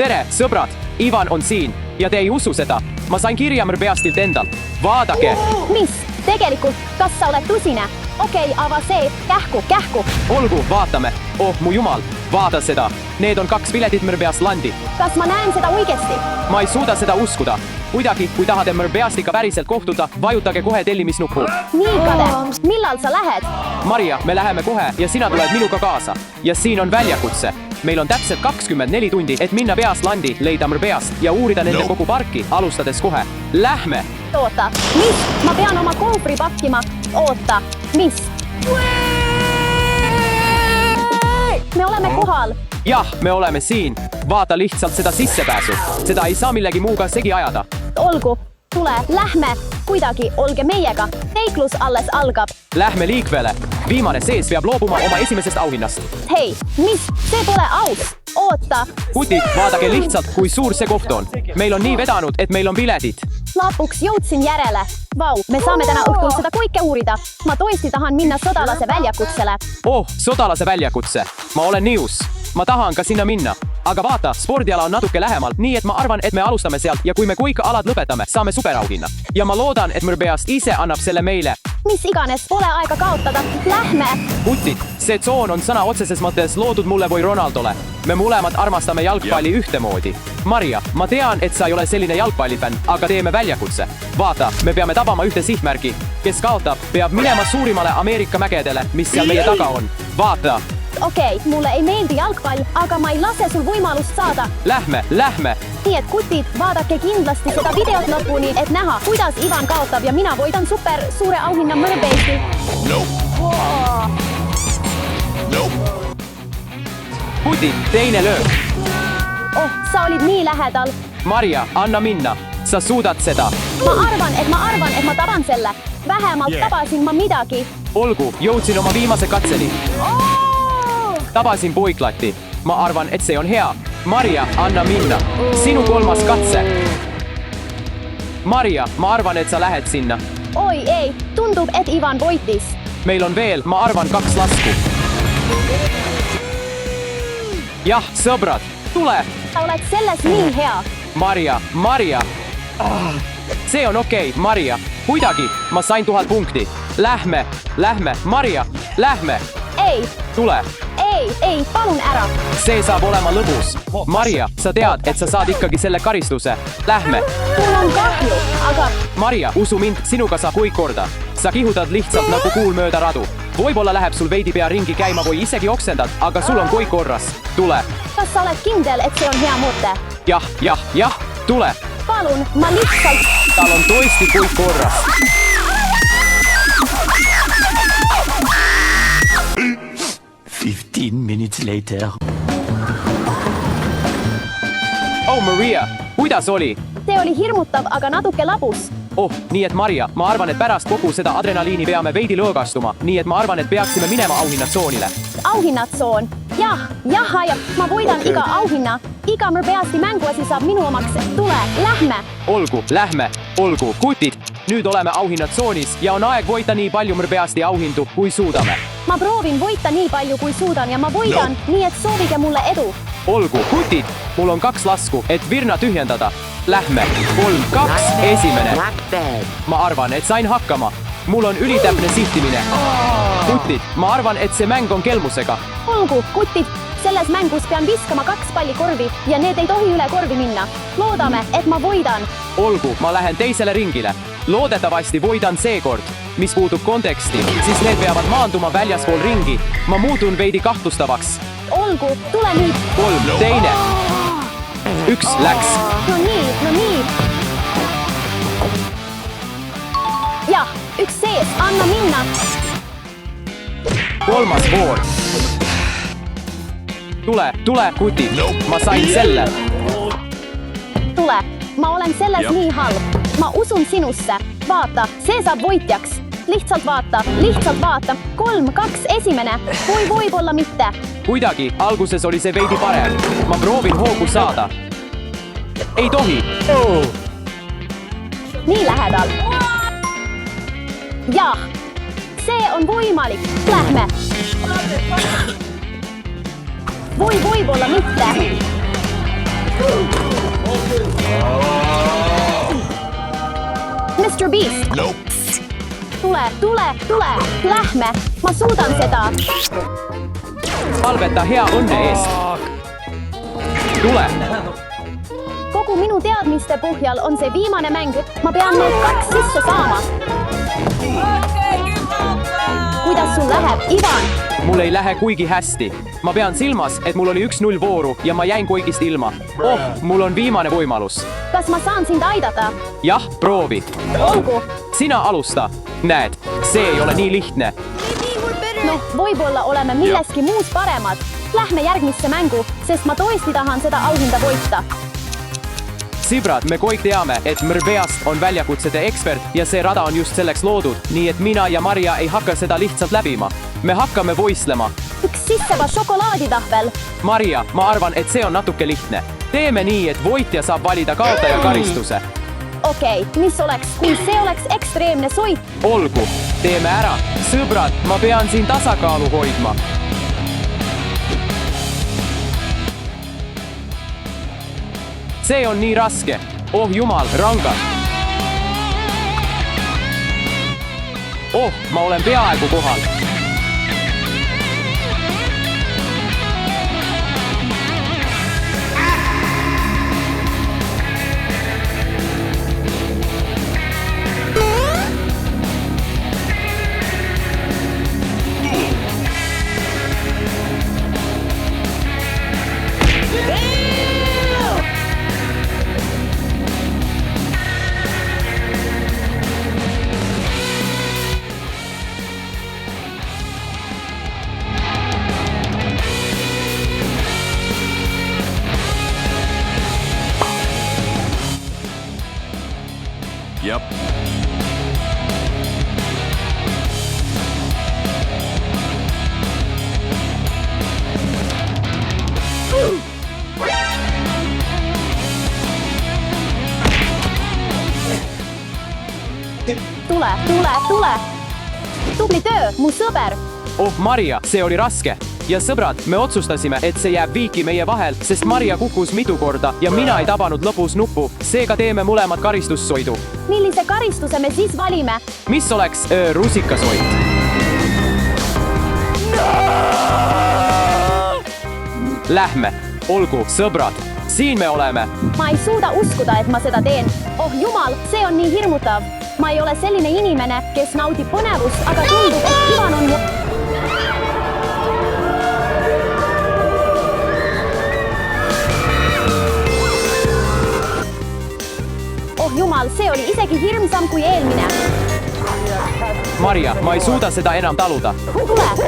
tere, sõbrad! Ivan on siin ja te ei usu seda. Ma sain kirja Mrbeastilt endalt. Vaadake! Mis? Tegelikult, kas sa oled tõsine? Okei, ava see, kähku. Olgu, vaatame. Oh, mu jumal, vaata seda. Need on 2 piletit Mrbeast landi. Kas ma näen seda õigesti? Ma ei suuda seda uskuda. Kuidagi, kui tahate Mrbeastiga päriselt kohtuda, vajutage kohe tellimisnuppu. Nii kade, millal sa lähed? Maria, me läheme kohe ja sina tuled minuga kaasa. Ja siin on väljakutse. Meil on täpselt 24 tundi, et minna peast landi, leida Mrbeast ja uurida nende kogu parki, alustades kohe. Lähme! Oota, mis? Ma pean oma kohvri pakkima. Oota, mis? Me oleme kohal. Jah, me oleme siin. Vaata lihtsalt seda sissepääsu. Seda ei saa millegi muuga segi ajada. Olgu, tule, lähme. Kuidagi, olge meiega. Teiklus alles algab. Lähme liikvele. Viimane sees peab loobuma oma esimesest auhinnast. Hei, mis? See pole aus. Oota. Kutid, vaadake lihtsalt, kui suur see koht on. Meil on nii vedanud, et meil on piletid. Lõpuks jõudsin järele. Vau, me saame täna õhtul seda kõike uurida. Ma tõesti tahan minna sodalase väljakutsele. Oh, sodalase väljakutse. Ma olen nius. Ma tahan ka sinna minna. Aga vaata, spordiala on natuke lähemal, nii et ma arvan, et me alustame sealt ja kui me kõik alad lõpetame, saame superauhinna. Ja ma loodan, et Mrbeast ise annab selle meile. Mis iganes, pole aega kaotada. Lähme! Kutid, see tsoon on sõna otseses mõttes loodud mulle või Ronaldole. Me mõlemad armastame jalgpalli ühtemoodi. Maria, ma tean, et sa ei ole selline jalgpallifänn, aga teeme väljakutse. Vaata, me peame tabama ühte sihtmärgi. Kes kaotab, peab minema suurimale Ameerika mägedele, mis seal meie taga on. Vaata! Okei, mulle ei meeldi jalgpall, aga ma ei lase sul võimalust saada. Lähme! Nii et kutid, vaadake kindlasti seda videot lõpuni, et näha, kuidas Ivan kaotab ja mina võidan super suure auhinna Mrbeastil. Kutid, teine löök. Oh, sa olid nii lähedal. Maria, anna minna. Sa suudad seda. Ma arvan, et ma taban selle. Vähemalt tabasin ma midagi. Olgu, jõudsin oma viimase katseni. Tabasin puiklati. Ma arvan, et see on hea. Maria, anna minna. Sinu 3. katse. Maria, ma arvan, et sa lähed sinna. Oi ei, tundub, et Ivan võitis. Meil on veel, ma arvan, 2 lasku. Jah, sõbrad, tule! Sa oled selles nii hea. Maria. See on okei, Maria. Kuidagi, ma sain 1000 punkti. Lähme, Maria, lähme. Ei. Tule. Ei, palun ära. See saab olema lõbus. Maria, sa tead, et sa saad ikkagi selle karistuse. Lähme. Mul on kahju, aga... Maria, usu mind, sinuga saab kõik korda. Sa kihutad lihtsalt nagu kuul mööda radu. Võib-olla läheb sul veidi pea ringi käima või isegi oksendad, aga sul on kõik korras. Tule. Kas sa oled kindel, et see on hea mõte? Jah, tule. Palun, ma lihtsalt... Tal on tõesti kõik korras. Minutes later. Oh, Maria, kuidas oli? See oli hirmutav, aga natuke labus. Oh, nii et Maria, ma arvan, et pärast kogu seda adrenaliini peame veidi lõõgastuma, nii et ma arvan, et peaksime minema auhinnatsoonile. Auhinnatsoon? Jah, ma võidan iga auhinna. Iga Mrbeasti mänguasi saab minu omaks. Tule, lähme! Olgu, lähme! Olgu, kutid! Nüüd oleme auhinnatsoonis ja on aeg võita nii palju Mrbeasti auhindu, kui suudame. Ma proovin võita nii palju, kui suudan ja ma võidan, nii et soovige mulle edu. Olgu, kutid! Mul on 2 lasku, et virna tühjendada. Lähme! 3, 2, esimene! Ma arvan, et sain hakkama. Mul on ülitäpne sihtimine. Kutid, ma arvan, et see mäng on kelmusega. Olgu, kutid! Selles mängus pean viskama 2 palli korvi ja need ei tohi üle korvi minna. Loodame, et ma võidan. Olgu, ma lähen teisele ringile. Loodetavasti võidan seekord. Mis puudub konteksti, siis need peavad maanduma väljaspool ringi. Ma muutun veidi kahtlustavaks. Olgu, tule nüüd. 3, teine. 1 läks. No nii. Jah, 1 sees, anna minna. 3. voor. Tule, kutid. Ma sain selle. Tule, ma olen selles nii halb. Ma usun sinusse. Vaata, see saab võitjaks. Lihtsalt vaata. 3, 2, esimene. Või võib-olla mitte. Kuidagi, alguses oli see veidi parem. Ma proovin hoogu saada. Ei tohi. Nii lähedal. Jah, see on võimalik. Lähme. Või võib-olla mitte. Mr. Beast. Nope. Tule. Lähme. Ma suudan seda. palveta hea õnne eest. tule. Kogu minu teadmiste põhjal on see viimane mäng. Ma pean need 2 sisse saama. Kuidas sul läheb, Ivan? mul ei lähe kuigi hästi. ma pean silmas, et mul oli 1-0 vooru ja ma jäin kõigist ilma. mul on viimane võimalus. Kas ma saan sind aidata? jah, proovi. Olgu. sina alusta. näed, see ei ole nii lihtne. Noh, võib-olla oleme milleski muus paremad. Lähme järgmisse mängu, sest ma tõesti tahan seda auhinda võita. sõbrad, me kõik teame, et Mrveast on väljakutsete ekspert ja see rada on just selleks loodud, nii et mina ja Maria ei hakka seda lihtsalt läbima. me hakkame võistlema. Üks sisseva šokolaaditahvel. Maria, ma arvan, et see on natuke lihtne. teeme nii, et võitja saab valida kaotaja karistuse. Okei, mis oleks, kui see oleks ekstreemne soit? olgu, teeme ära. sõbrad, ma pean siin tasakaalu hoidma. see on nii raske. oh jumal, rangad. oh, ma olen peaaegu kohal. Yep. Tule. Tubli töö, mu sõber. oh Maria, see oli raske. ja sõbrad, me otsustasime, et see jääb viiki meie vahel, sest Maria kukkus mitu korda ja mina ei tabanud lõpus nuppu. seega teeme mõlemad karistussõidu. Millise karistuse me siis valime? mis oleks rusikasõit? Lähme, olgu, sõbrad, siin me oleme. Ma ei suuda uskuda, et ma seda teen. Oh jumal, see on nii hirmutav. Ma ei ole selline inimene, kes naudib põnevust, aga tundub, et Ivan on... Oh jumal, see oli isegi hirmsam kui eelmine. Maria, ma ei suuda seda enam taluda.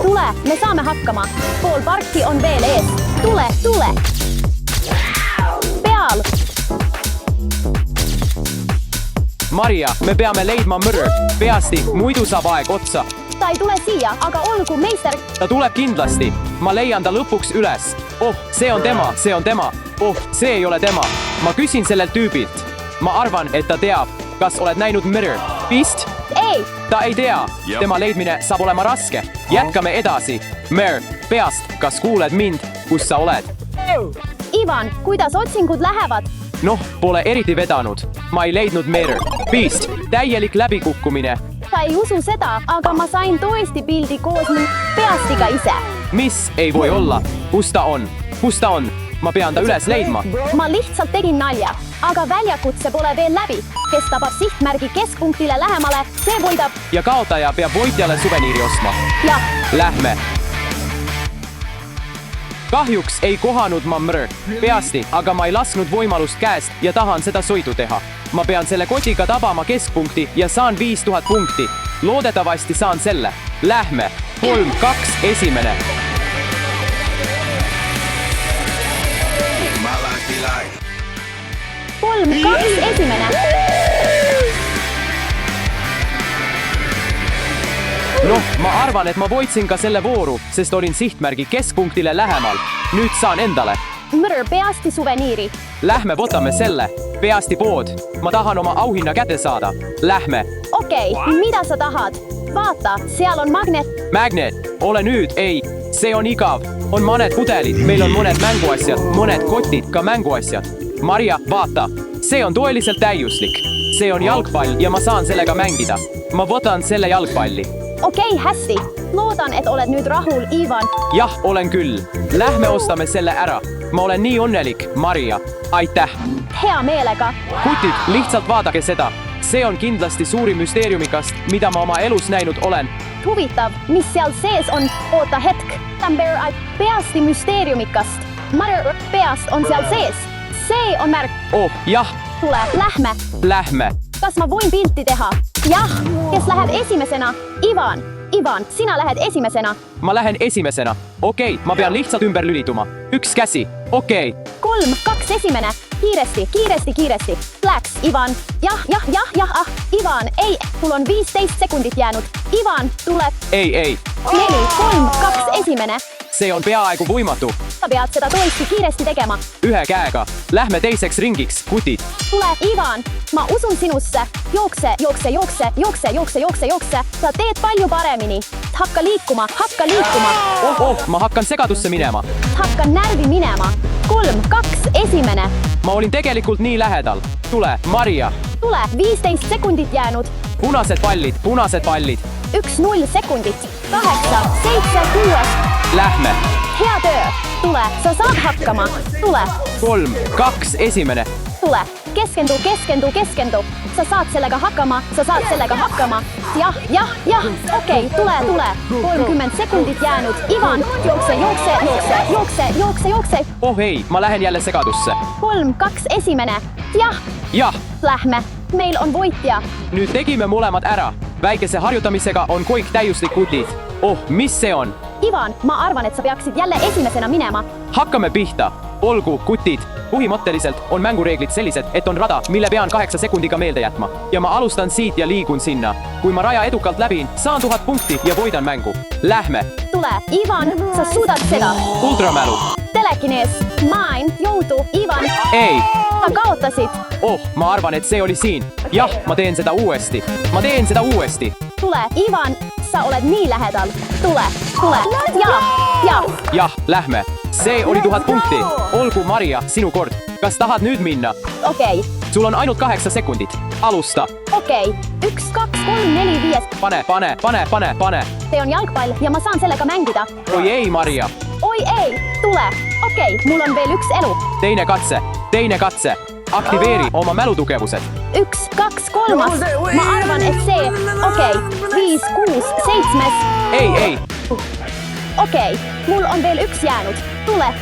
Tule, me saame hakkama. Pool parki on veel ees. Tule. Peal. Maria, me peame leidma Mrr. peasti, muidu saab aeg otsa. Ta ei tule siia, aga olgu, meister. ta tuleb kindlasti. ma leian ta lõpuks üles. oh, see on tema. oh, see ei ole tema. ma küsin sellelt tüübilt. ma arvan, et ta teab. kas oled näinud Mrr? Beast? Ei, ta ei tea. Jep. tema leidmine saab olema raske. jätkame edasi. Mrr, peast, kas kuuled mind? kus sa oled? Ivan, kuidas otsingud lähevad? noh, pole eriti vedanud. ma ei leidnud Mrr. Beast, täielik läbikukkumine. Ta ei usu seda, aga ma sain tõesti pildi koos peastiga ise. mis ei või olla? kus ta on? ma pean ta üles leidma. Ma lihtsalt tegin nalja, aga väljakutse pole veel läbi. Kes tabab sihtmärgi keskpunktile lähemale, see võidab. ja kaotaja peab võitjale suveniiri ostma. Jah, Lähme. kahjuks ei kohanud ma Mrr. peasti, aga ma ei lasknud võimalust käest ja tahan seda sõidu teha. ma pean selle kotiga tabama keskpunkti ja saan 5000 punkti. loodetavasti saan selle. Lähme. 3-2 esimene. My life be like. 3-2 esimene. noh, ma arvan, et ma võitsin ka selle vooru, sest olin sihtmärgi keskpunktile lähemal. nüüd saan endale. Mrr, peasti suveniiri. Lähme võtame selle. peasti pood. ma tahan oma auhinna kätte saada. Lähme. Okei, mida sa tahad? Vaata, seal on magnet. Magnet, ole nüüd, ei, see on igav. on mõned pudelid, meil on mõned mänguasjad, mõned kotid, ka mänguasjad. Maria, vaata, see on tõeliselt täiuslik. See on jalgpall ja ma saan sellega mängida. Ma võtan selle jalgpalli. Okei, hästi. Loodan, et oled nüüd rahul, Ivan. Jah, olen küll. Lähme ostame selle ära. Ma olen nii õnnelik, Maria. Aitäh. Hea meelega. Kutid, lihtsalt vaadake seda. See on kindlasti suurim müsteeriumikast, mida ma oma elus näinud olen. Huvitav, mis seal sees on? Oota hetk. Peasti müsteeriumikast. Mother peast on seal sees. See on märk. Oh, jah. Tule, lähme. Lähme. Kas ma võin pilti teha? Jah, kes läheb esimesena? Ivan. Ivan, sina lähed esimesena. Ma lähen esimesena. Okei, ma pean lihtsalt ümber lülituma. Üks käsi. Okei. 3, 2 esimene. Kiiresti, kiiresti, kiiresti. Läks, Ivan. Jah. Ivan, ei, mul on 15 sekundit jäänud. Ivan, tuleb. Ei. 4, 3, 2 esimene. See on peaaegu võimatu. Sa pead seda tõesti kiiresti tegema. Ühe käega. Lähme teiseks ringiks, kutid. Tule, Ivan. Ma usun sinusse. Jookse. Sa teed palju paremini. Hakka liikuma. Oh, ma hakkan segadusse minema. Hakkan närvi minema. 3, 2 esimene. Ma olin tegelikult nii lähedal. Tule, Maria. Tule, 15 sekundit jäänud. Punased pallid. 1-0 sekundit. 8, 7, 6. Lähme. Hea töö. Tule, sa saad hakkama. Tule. 3, 2 esimene. Tule, keskendu. Sa saad sellega hakkama. Jah. Okei, tule. 30 sekundit jäänud. Ivan, jookse. Oh ei, ma lähen jälle segadusse. 3, 2 esimene. Jah. Lähme. Meil on võitja. Nüüd tegime mõlemad ära. Väikese harjutamisega on kõik täiuslik kutid. Oh, mis see on? Ivan, ma arvan, et sa peaksid jälle esimesena minema. Hakkame pihta. Olgu, kutid. Põhimõtteliselt on mängureeglid sellised, et on rada, mille pean 8 sekundiga meelde jätma. Ja ma alustan siit ja liigun sinna. Kui ma raja edukalt läbin, saan 1000 punkti ja võidan mängu. Lähme. Tule, Ivan, sa suudad seda. Ultramälu. Telekinees. Jõudu, Ivan. Ei. Sa kaotasid. Oh, ma arvan, et see oli siin. Jah, ma teen seda uuesti. Tule, Ivan, sa oled nii lähedal. Tule. Jah, lähme. See oli 1000 punkti. Olgu, Maria, sinu kord. Kas tahad nüüd minna? Okei. Sul on ainult 8 sekundit. Alusta. Okei. 1, 2, 3, 4, 5. Pane. See on jalgpall ja ma saan sellega mängida. Oi ei, Maria. Oi ei, tule. Okei, mul on veel üks elu. Teine katse. Aktiveeri oma mälutugevused. 1, 2, 3. Ma arvan, et see. Okei, 5, 6, 7. Ei. Okei, mul on veel üks jäänud. Tule.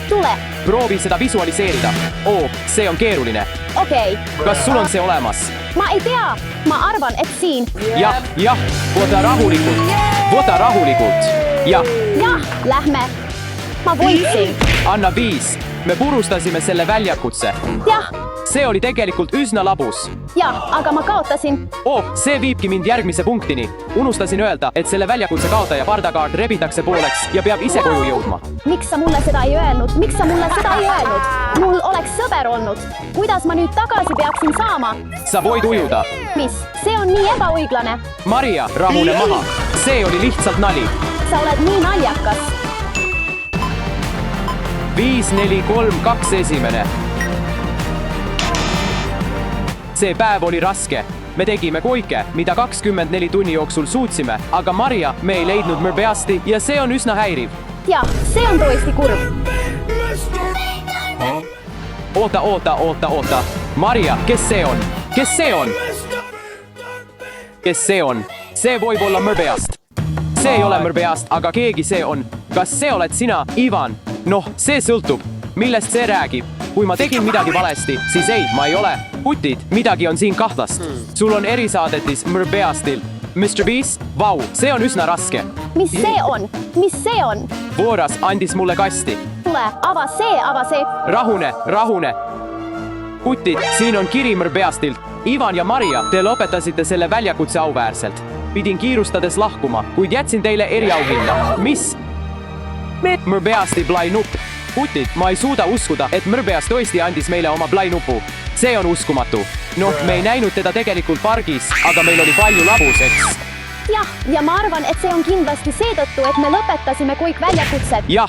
Proovi seda visualiseerida. Oo, see on keeruline. Okei. Kas sul on see olemas? Ma ei tea. Ma arvan, et siin. Jah. Võta rahulikult. Jah, lähme. Ma võitsin. anna 5. Me purustasime selle väljakutse. Jah, See oli tegelikult üsna labus. aga ma kaotasin. Oh, see viibki mind järgmise punktini. Unustasin öelda, et selle väljakutse kaotaja pardakaart rebitakse pooleks ja peab ise koju jõudma. Miks sa mulle seda ei öelnud? Mul oleks sõber olnud. Kuidas ma nüüd tagasi peaksin saama? Sa võid ujuda. Mis? See on nii ebaõiglane. Maria, rahune maha. See oli lihtsalt nali. Sa oled nii naljakas. 5, 4, 3, 2 esimene. See päev oli raske. Me tegime koike, mida 24 tunni jooksul suutsime, aga Maria, me ei leidnud Mürbeasti ja see on üsna häiriv. See on tõesti kurb. Oota. Maria, kes see on? See võib olla Mürbeast. See ei ole Mürbeast, aga keegi see on. Kas see oled sina, Ivan? Noh, see sõltub. Millest see räägib? Kui ma tegin midagi valesti, siis ei, ma ei ole. Putid, midagi on siin kahtlast. Sul on erisaadetis Mürbeastil. Mr. Beast, vau, see on üsna raske. Mis see on? Vooras andis mulle kasti. Tule, ava see. Rahune. Putid, siin on kiri Mürbeastilt. Ivan ja Maria, te lõpetasite selle väljakutse auväärselt. Pidin kiirustades lahkuma, kuid jätsin teile eriauhinna. Mis? Mürbeasti plainupp. Putid, ma ei suuda uskuda, et Mürbeast tõesti andis meile oma plainupu. See on uskumatu. Noh, me ei näinud teda tegelikult pargis, aga meil oli palju labus, eks? Ja ma arvan, et see on kindlasti seetõttu, et me lõpetasime kõik väljakutsed. Jah,